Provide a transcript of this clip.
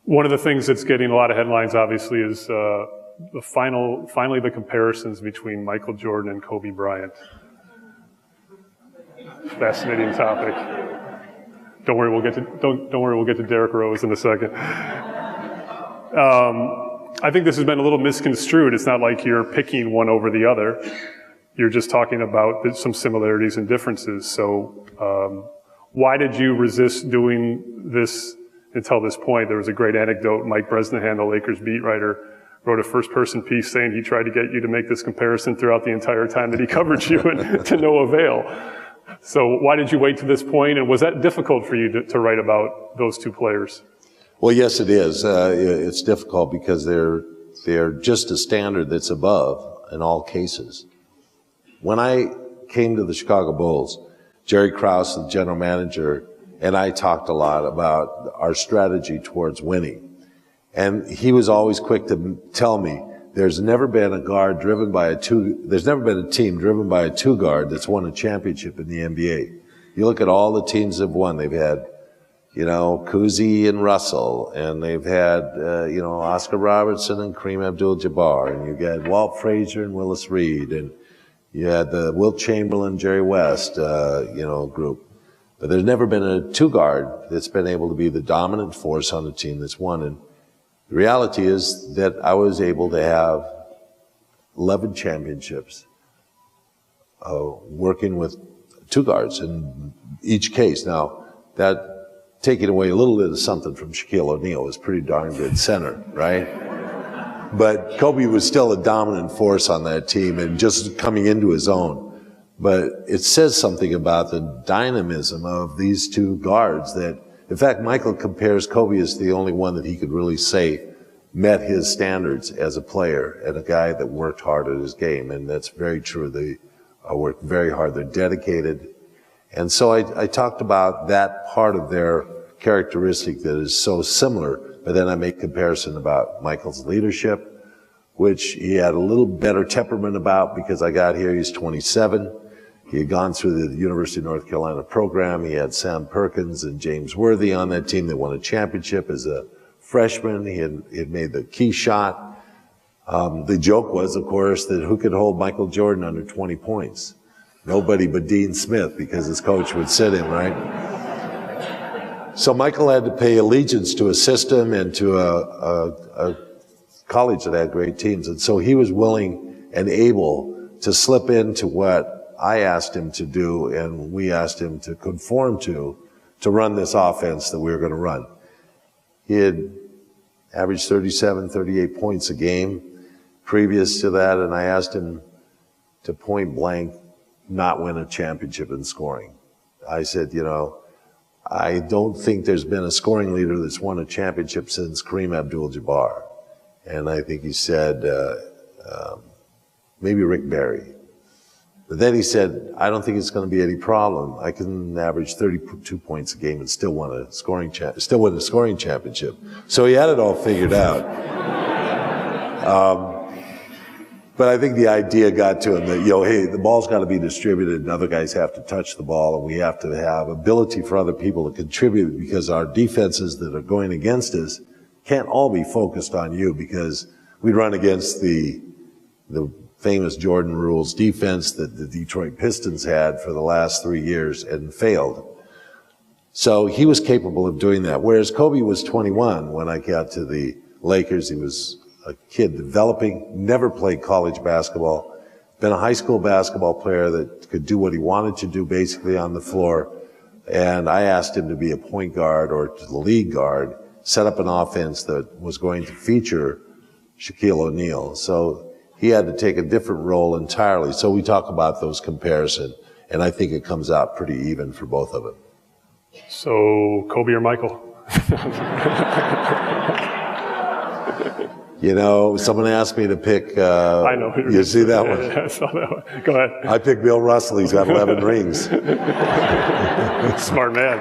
One of the things that's getting a lot of headlines, obviously, is finally the comparisons between Michael Jordan and Kobe Bryant. Fascinating topic. Don't worry, we'll get to Derrick Rose in a second. I think this has been a little misconstrued. It's not like you're picking one over the other. You're just talking about some similarities and differences. So, why did you resist doing this until this point? There was a great anecdote. Mike Bresnahan, the Lakers beat writer, wrote a first-person piece saying he tried to get you to make this comparison throughout the entire time that he covered you, and to no avail. So why did you wait to this point, and was that difficult for you to write about those two players? Well, yes, it is. It's difficult because they're just a standard that's above in all cases. When I came to the Chicago Bulls, Jerry Krause, the general manager, and I talked a lot about our strategy towards winning. And he was always quick to tell me, there's never been a team driven by a two guard that's won a championship in the NBA. You look at all the teams that have won. They've had, Cousy and Russell, and they've had, Oscar Robertson and Kareem Abdul-Jabbar, and you got Walt Frazier and Willis Reed, and you had the Wilt Chamberlain, Jerry West, group. But there's never been a two guard that's been able to be the dominant force on the team that's won. And the reality is that I was able to have 11 championships working with two guards in each case. Now, that taking away a little bit of something from Shaquille O'Neal was pretty darn good center, right? But Kobe was still a dominant force on that team and just coming into his own. But it says something about the dynamism of these two guards that, in fact, Michael compares Kobe as the only one that he could really say met his standards as a player and a guy that worked hard at his game. And that's very true. They worked very hard. They're dedicated. And so I talked about that part of their characteristic that is so similar, but then I make comparison about Michael's leadership, which he had a little better temperament about because I got here, he's 27. He had gone through the University of North Carolina program. He had Sam Perkins and James Worthy on that team that won a championship as a freshman. He had made the key shot. The joke was, of course, that who could hold Michael Jordan under 20 points? Nobody but Dean Smith, because his coach would sit him, right? So Michael had to pay allegiance to a system and to a college that had great teams. And so he was willing and able to slip into what I asked him to do and we asked him to conform to run this offense that we were going to run. He had averaged 37, 38 points a game previous to that, and I asked him to point blank not win a championship in scoring. I said, I don't think there's been a scoring leader that's won a championship since Kareem Abdul-Jabbar. And I think he said, maybe Rick Barry. But then he said, I don't think it's going to be any problem. I can average 32 points a game and still win a scoring championship. So he had it all figured out. But I think the idea got to him that, hey, the ball's got to be distributed and other guys have to touch the ball and we have to have ability for other people to contribute because our defenses that are going against us can't all be focused on you because we run against the famous Jordan rules defense that the Detroit Pistons had for the last 3 years and failed. So he was capable of doing that. Whereas Kobe was 21 when I got to the Lakers. He was a kid developing, never played college basketball, been a high school basketball player that could do what he wanted to do basically on the floor. And I asked him to be a point guard or the lead guard, set up an offense that was going to feature Shaquille O'Neal. So he had to take a different role entirely. So we talk about those comparisons, and I think it comes out pretty even for both of them. So Kobe or Michael? Someone asked me to pick, I know. You see that one? I saw that one. Go ahead. I picked Bill Russell. He's got 11 rings. Smart man.